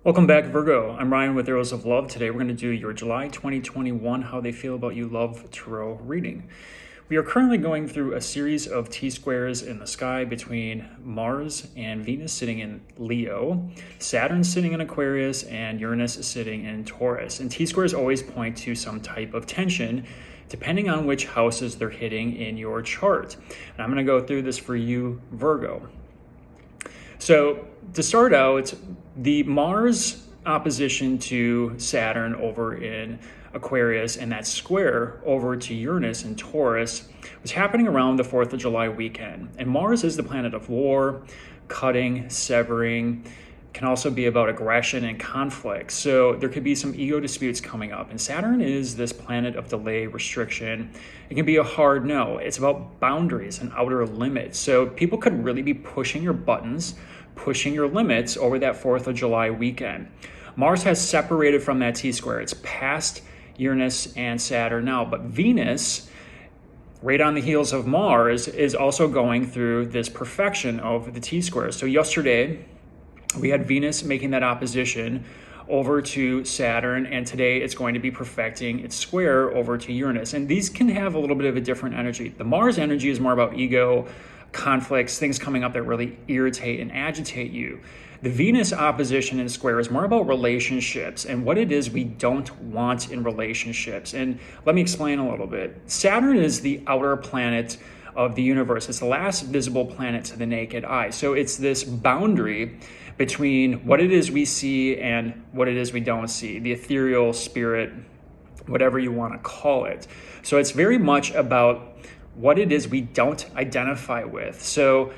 Welcome back, Virgo. I'm Ryan with Arrows of Love. Today we're going to do your July 2021 How They Feel About You Love Tarot reading. We are currently going through a series of T-squares in the sky between Mars and Venus sitting in Leo, Saturn sitting in Aquarius, and Uranus sitting in Taurus. And T-squares always point to some type of tension depending on which houses they're hitting in your chart. And I'm going to go through this for you, Virgo. So to start out, the Mars opposition to Saturn over in Aquarius and that square over to Uranus in Taurus was happening around the 4th of July weekend. And Mars is the planet of war, cutting, severing, can also be about aggression and conflict. So there could be some ego disputes coming up. And Saturn is this planet of delay, restriction. It can be a hard no. It's about boundaries and outer limits. So people could really be pushing your buttons, pushing your limits over that 4th of July weekend. Mars has separated from that T-square. It's past Uranus and Saturn now, but Venus, right on the heels of Mars, is also going through this perfection of the T-square. So yesterday, we had Venus making that opposition over to Saturn, and today it's going to be perfecting its square over to Uranus. And these can have a little bit of a different energy. The Mars energy is more about ego, conflicts, things coming up that really irritate and agitate you. The Venus opposition and square is more about relationships and what it is we don't want in relationships. And let me explain a little bit. Saturn is the outer planet of the universe. It's the last visible planet to the naked eye. So it's this boundary between what it is we see and what it is we don't see, the ethereal spirit, whatever you want to call it. So it's very much about what it is we don't identify with. So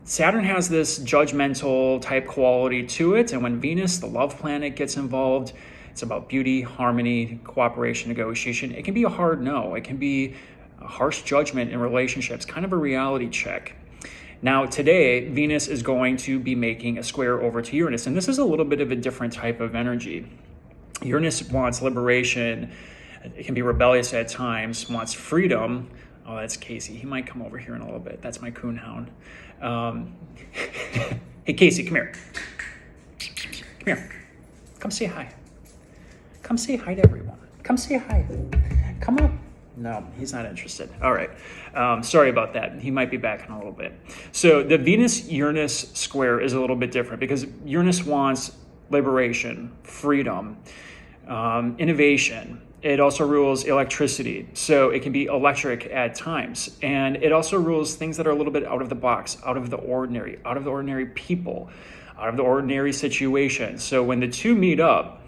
Saturn has this judgmental type quality to it, and when Venus, the love planet, gets involved, it's about beauty, harmony, cooperation, negotiation. It can be a hard no. It can be a harsh judgment in relationships, kind of a reality check. Now, today, Venus is going to be making a square over to Uranus, and this is a little bit of a different type of energy. Uranus wants liberation. It can be rebellious at times, wants freedom. Oh, that's Casey. He might come over here in a little bit. That's my coon hound. Hey, Casey, come here. Come here. Come say hi. Come say hi to everyone. Come say hi. Come up. No, he's not interested. All right. Sorry about that. He might be back in a little bit. So the Venus-Uranus square is a little bit different because Uranus wants liberation, freedom, innovation. It also rules electricity, so it can be electric at times. And it also rules things that are a little bit out of the box, out of the ordinary people, out of the ordinary situations. So when the two meet up,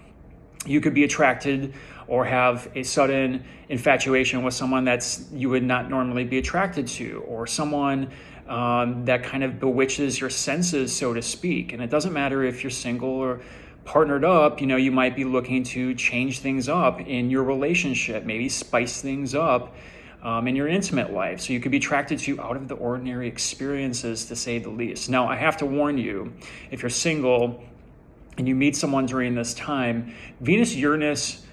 you could be attracted or have a sudden infatuation with someone that's you would not normally be attracted to, or someone that kind of bewitches your senses, so to speak. And it doesn't matter if you're single or partnered up, you might be looking to change things up in your relationship, maybe spice things up in your intimate life. So you could be attracted to out of the ordinary experiences, to say the least. Now, I have to warn you, if you're single and you meet someone during this time, Venus-Uranus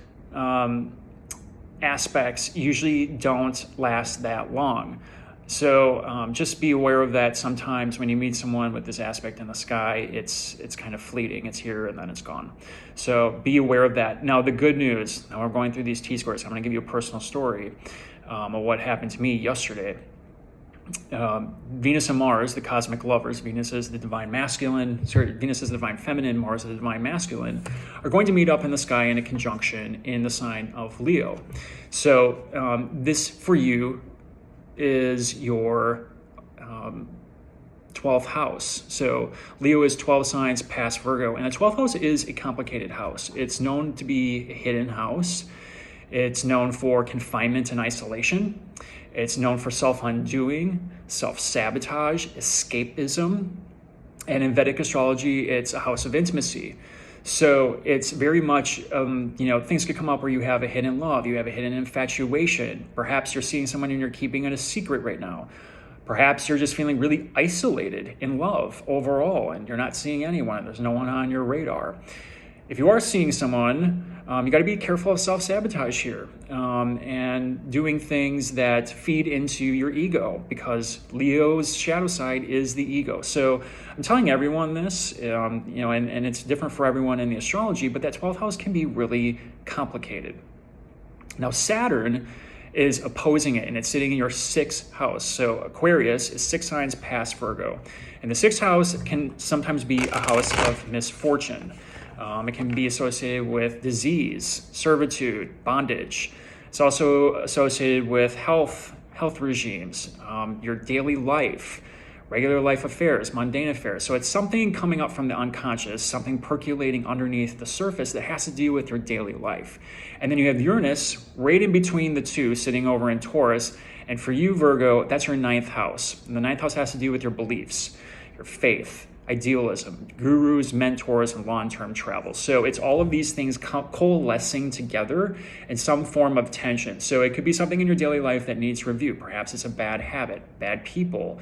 aspects usually don't last that long. So just be aware of that. Sometimes when you meet someone with this aspect in the sky, it's kind of fleeting. It's here and then it's gone. So be aware of that. Now, the good news, now we're going through these T-squares. I'm going to give you a personal story of what happened to me yesterday. Venus and Mars, the cosmic lovers, Venus is the divine feminine, Mars is the divine masculine, are going to meet up in the sky in a conjunction in the sign of Leo. So this for you is your 12th house. So Leo is 12 signs past Virgo, and the 12th house is a complicated house. It's known to be a hidden house. It's known for confinement and isolation. It's known for self-undoing, self-sabotage, escapism. And in Vedic astrology, it's a house of intimacy. So it's very much, things could come up where you have a hidden love, you have a hidden infatuation. Perhaps you're seeing someone and you're keeping it a secret right now. Perhaps you're just feeling really isolated in love overall and you're not seeing anyone. There's no one on your radar. if you are seeing someone, you got to be careful of self-sabotage here and doing things that feed into your ego, because Leo's shadow side is the ego. So I'm telling everyone this, and it's different for everyone in the astrology, but that 12th house can be really complicated. Now, Saturn is opposing it, and it's sitting in your 6th house. So Aquarius is 6 signs past Virgo. And the 6th house can sometimes be a house of misfortune. It can be associated with disease, servitude, bondage. It's also associated with health regimes, your daily life, regular life affairs, mundane affairs. So it's something coming up from the unconscious, something percolating underneath the surface that has to do with your daily life. And then you have Uranus right in between the two, sitting over in Taurus. And for you, Virgo, that's your 9th house. And the 9th house has to do with your beliefs, your faith, idealism, gurus, mentors, and long-term travel. So it's all of these things coalescing together in some form of tension. So it could be something in your daily life that needs review. Perhaps it's a bad habit, bad people.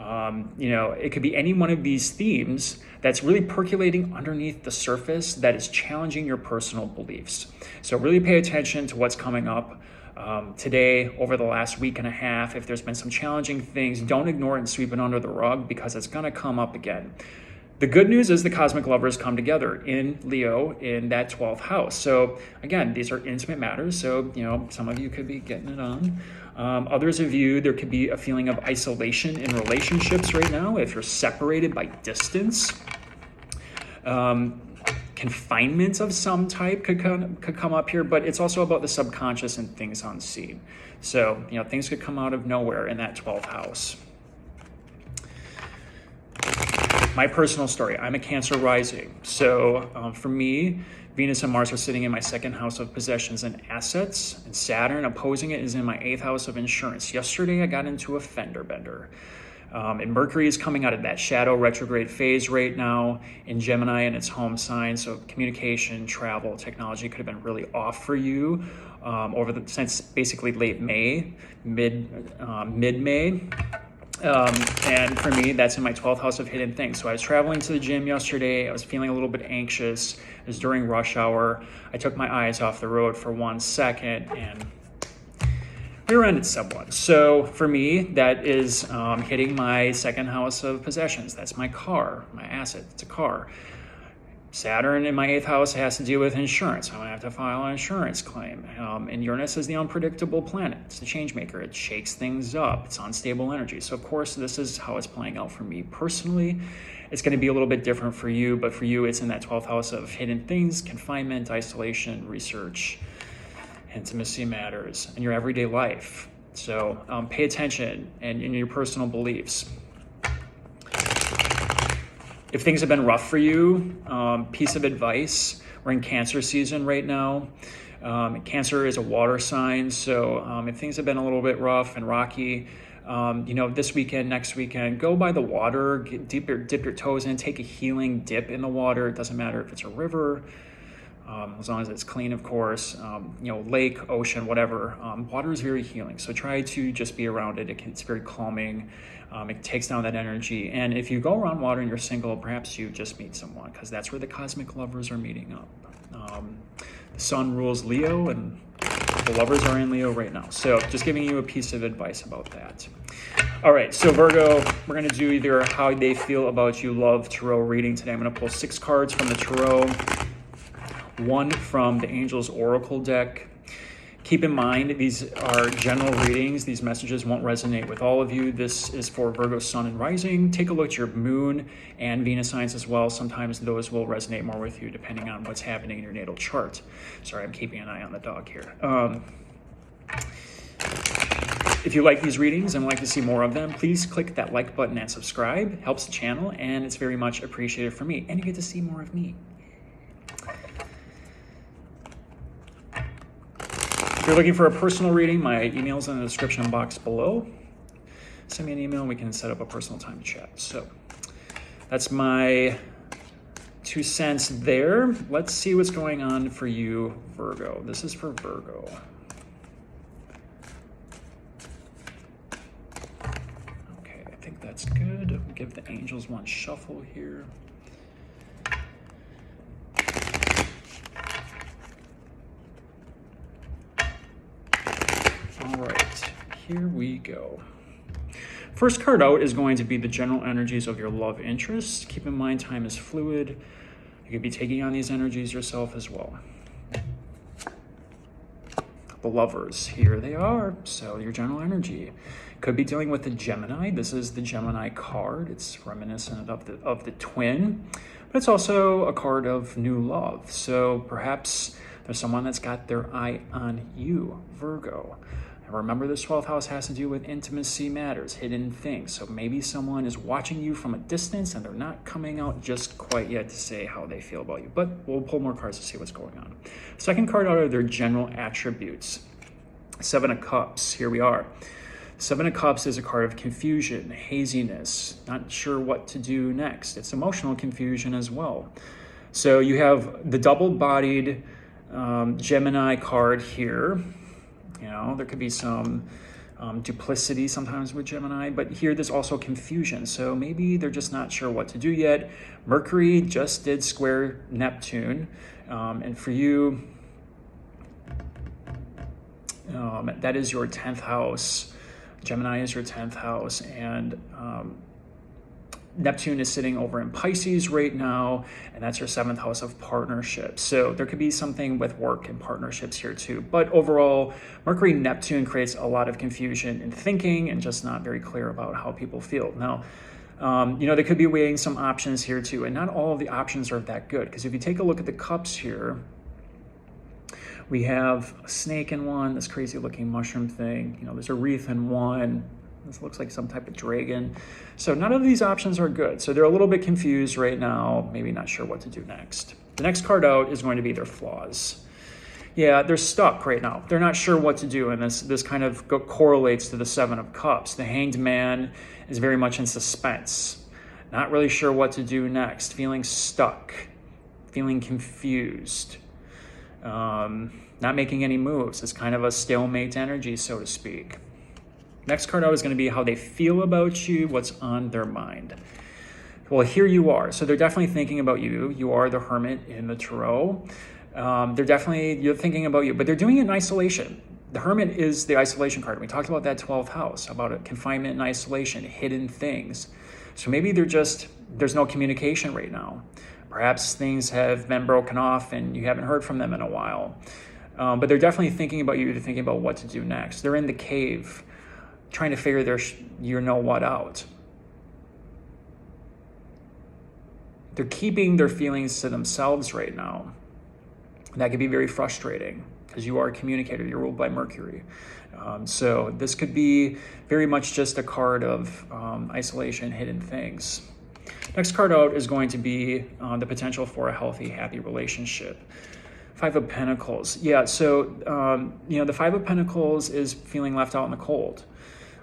It could be any one of these themes that's really percolating underneath the surface that is challenging your personal beliefs. So really pay attention to what's coming up today, over the last week and a half. If there's been some challenging things, don't ignore it and sweep it under the rug, because it's going to come up again. The good news is the cosmic lovers come together in Leo in that 12th house. So again, these are intimate matters. So, some of you could be getting it on. Others of you, there could be a feeling of isolation in relationships right now. If you're separated by distance, confinement of some type could come up here, but it's also about the subconscious and things unseen. So, things could come out of nowhere in that 12th house. My personal story, I'm a Cancer rising. So for me, Venus and Mars are sitting in my 2nd house of possessions and assets, and Saturn opposing it is in my 8th house of insurance. Yesterday, I got into a fender bender. And Mercury is coming out of that shadow retrograde phase right now in Gemini in its home sign. So communication, travel, technology could have been really off for you since basically late May, mid-May. And for me, that's in my 12th house of hidden things. So I was traveling to the gym yesterday. I was feeling a little bit anxious. It was during rush hour. I took my eyes off the road for 1 second and rear-ended someone. So for me, that is hitting my 2nd house of possessions. That's my car, my asset. It's a car. Saturn in my 8th house has to do with insurance. I'm going to have to file an insurance claim. And Uranus is the unpredictable planet. It's the change maker. It shakes things up. It's unstable energy. So, of course, this is how it's playing out for me personally. It's going to be a little bit different for you, but for you, it's in that 12th house of hidden things, confinement, isolation, research, intimacy matters, and your everyday life. So pay attention and in your personal beliefs. If things have been rough for you, piece of advice, we're in Cancer season right now. Cancer is a water sign, so if things have been a little bit rough and rocky, this weekend, next weekend, go by the water, dip your toes in, take a healing dip in the water. It doesn't matter if it's a river, as long as it's clean, of course, lake, ocean, whatever. Water is very healing, so try to just be around it. It's very calming. It takes down that energy. And if you go around water and you're single, perhaps you just meet someone, because that's where the cosmic lovers are meeting up. The sun rules Leo, and the lovers are in Leo right now. So just giving you a piece of advice about that. All right, so Virgo, we're going to do either how they feel about you love tarot reading today. I'm going to pull 6 cards from the tarot, 1 from the Angels Oracle deck. Keep in mind, these are general readings. These messages won't resonate with all of you. This is for Virgo, Sun, and Rising. Take a look at your Moon and Venus signs as well. Sometimes those will resonate more with you depending on what's happening in your natal chart. Sorry, I'm keeping an eye on the dog here. If you like these readings and would like to see more of them, please click that like button and subscribe. It helps the channel, and it's very much appreciated for me. And you get to see more of me. If you're looking for a personal reading, my email's in the description box below. Send me an email and we can set up a personal time to chat. So that's my 2 cents there. Let's see what's going on for you, Virgo. This is for Virgo. Okay, I think that's good. We'll give the angels one shuffle here. Here we go. First card out is going to be the general energies of your love interest. Keep in mind, time is fluid. You could be taking on these energies yourself as well. The Lovers, here they are. So your general energy could be dealing with the Gemini. This is the Gemini card. It's reminiscent of the twin, but it's also a card of new love. So perhaps there's someone that's got their eye on you, Virgo. And remember, this 12th house has to do with intimacy matters, hidden things. So maybe someone is watching you from a distance and they're not coming out just quite yet to say how they feel about you. But we'll pull more cards to see what's going on. Second card out are their general attributes. Seven of Cups, here we are. Seven of Cups is a card of confusion, haziness, not sure what to do next. It's emotional confusion as well. So you have the double-bodied Gemini card here. You know, there could be some duplicity sometimes with Gemini, but here there's also confusion. So maybe they're just not sure what to do yet. Mercury just did square Neptune, and for you, that is your 10th house. Gemini is your 10th house, and Neptune is sitting over in Pisces right now, and that's your 7th house of partnerships. So there could be something with work and partnerships here too. But overall, Mercury Neptune creates a lot of confusion in thinking and just not very clear about how people feel. Now, you know, they could be weighing some options here too, and not all of the options are that good, because if you take a look at the cups here, we have a snake in one, this crazy looking mushroom thing. You know, there's a wreath in one. This looks like some type of dragon. So none of these options are good. So they're a little bit confused right now, maybe not sure what to do next. The next card out is going to be their flaws. Yeah, they're stuck right now. They're not sure what to do, and this kind of correlates to the Seven of Cups. The Hanged Man is very much in suspense, not really sure what to do next, feeling stuck, feeling confused, not making any moves. It's kind of a stalemate energy, so to speak. Next card out is going to be how they feel about you, what's on their mind. Well, here you are. So they're definitely thinking about you. You are the Hermit in the Tarot. You're thinking about you, but they're doing it in isolation. The Hermit is the isolation card. We talked about that 12th house, about confinement and isolation, hidden things. So maybe there's no communication right now. Perhaps things have been broken off and you haven't heard from them in a while. But they're definitely thinking about you. They're thinking about what to do next. They're in the cave, trying to figure their you-know-what out. They're keeping their feelings to themselves right now. That could be very frustrating because you are a communicator. You're ruled by Mercury. So this could be very much just a card of isolation, hidden things. Next card out is going to be the potential for a healthy, happy relationship. Five of Pentacles. Yeah, so, the Five of Pentacles is feeling left out in the cold.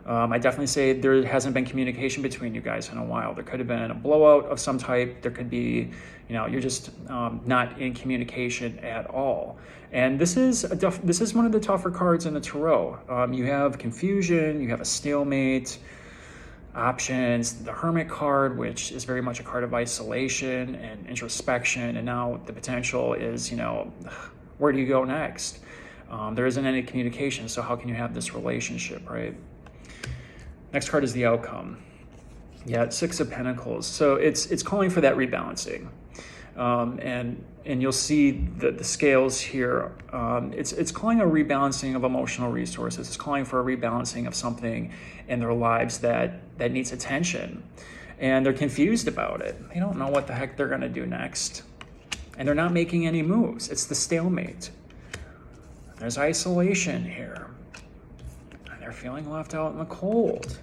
I definitely say there hasn't been communication between you guys in a while. There could have been a blowout of some type. There could be, you're just not in communication at all. And this is one of the tougher cards in the Tarot. You have confusion, you have a stalemate, options, the Hermit card, which is very much a card of isolation and introspection. And now the potential is, where do you go next? There isn't any communication, so how can you have this relationship, right? Next card is the Outcome. Yeah, Six of Pentacles. So it's calling for that rebalancing. And you'll see the scales here. It's calling a rebalancing of emotional resources. It's calling for a rebalancing of something in their lives that needs attention. And they're confused about it. They don't know what the heck they're going to do next. And they're not making any moves. It's the stalemate. There's isolation here. They're feeling left out in the cold.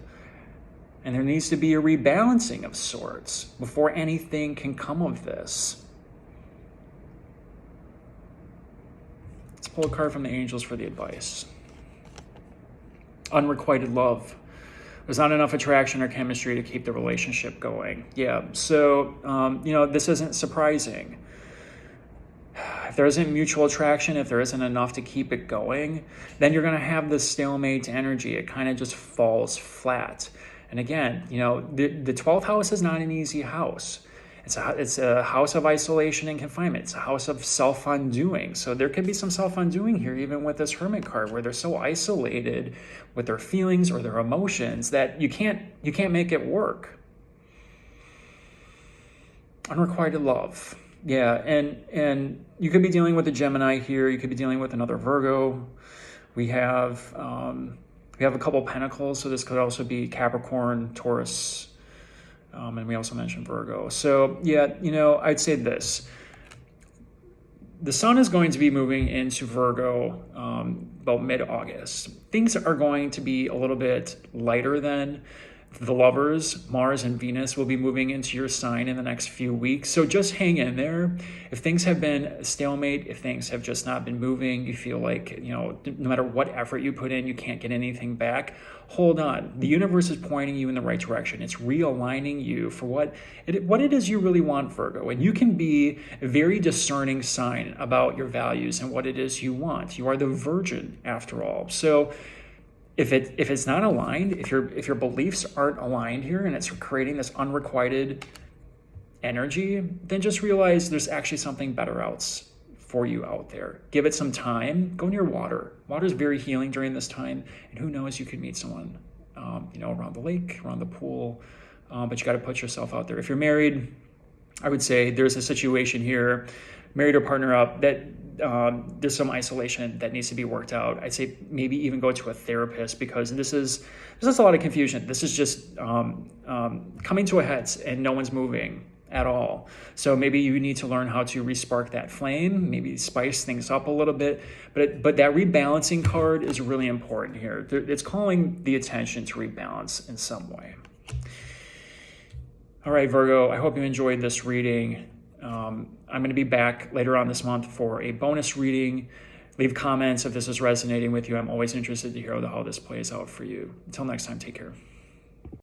And there needs to be a rebalancing of sorts before anything can come of this. Let's pull a card from the angels for the advice. Unrequited love. There's not enough attraction or chemistry to keep the relationship going. Yeah, so, this isn't surprising. If there isn't mutual attraction, if there isn't enough to keep it going, then you're going to have this stalemate energy. It kind of just falls flat. And again, the 12th house is not an easy house. It's a house of isolation and confinement. It's a house of self-undoing. So there could be some self-undoing here, even with this Hermit card, where they're so isolated with their feelings or their emotions that you can't make it work. Unrequited love. Yeah, and you could be dealing with a Gemini here. You could be dealing with another Virgo. We have a couple pentacles, so this could also be Capricorn, Taurus, and we also mentioned Virgo. So yeah, I'd say this. The sun is going to be moving into Virgo about mid-August. Things are going to be a little bit lighter then. The lovers, Mars and Venus, will be moving into your sign in the next few weeks. So just hang in there. If things have been a stalemate, if things have just not been moving, you feel like, no matter what effort you put in, you can't get anything back, hold on. The universe is pointing you in the right direction. It's realigning you for what it is you really want, Virgo. And you can be a very discerning sign about your values and what it is you want. You are the Virgin, after all. So if it's not aligned, if your beliefs aren't aligned here and it's creating this unrequited energy, then just realize there's actually something better else for you out there. Give it some time. Go near water. Water is very healing during this time, and who knows, you could meet someone, around the lake, around the pool, but you got to put yourself out there. If you're married, I would say there's a situation here, married or partner up, that there's some isolation that needs to be worked out. I'd say maybe even go to a therapist, because this is a lot of confusion. This is just coming to a head and no one's moving at all. So maybe you need to learn how to respark that flame, maybe spice things up a little bit. But that rebalancing card is really important here. It's calling the attention to rebalance in some way. All right, Virgo, I hope you enjoyed this reading. I'm going to be back later on this month for a bonus reading. Leave comments if this is resonating with you. I'm always interested to hear how this plays out for you. Until next time, take care.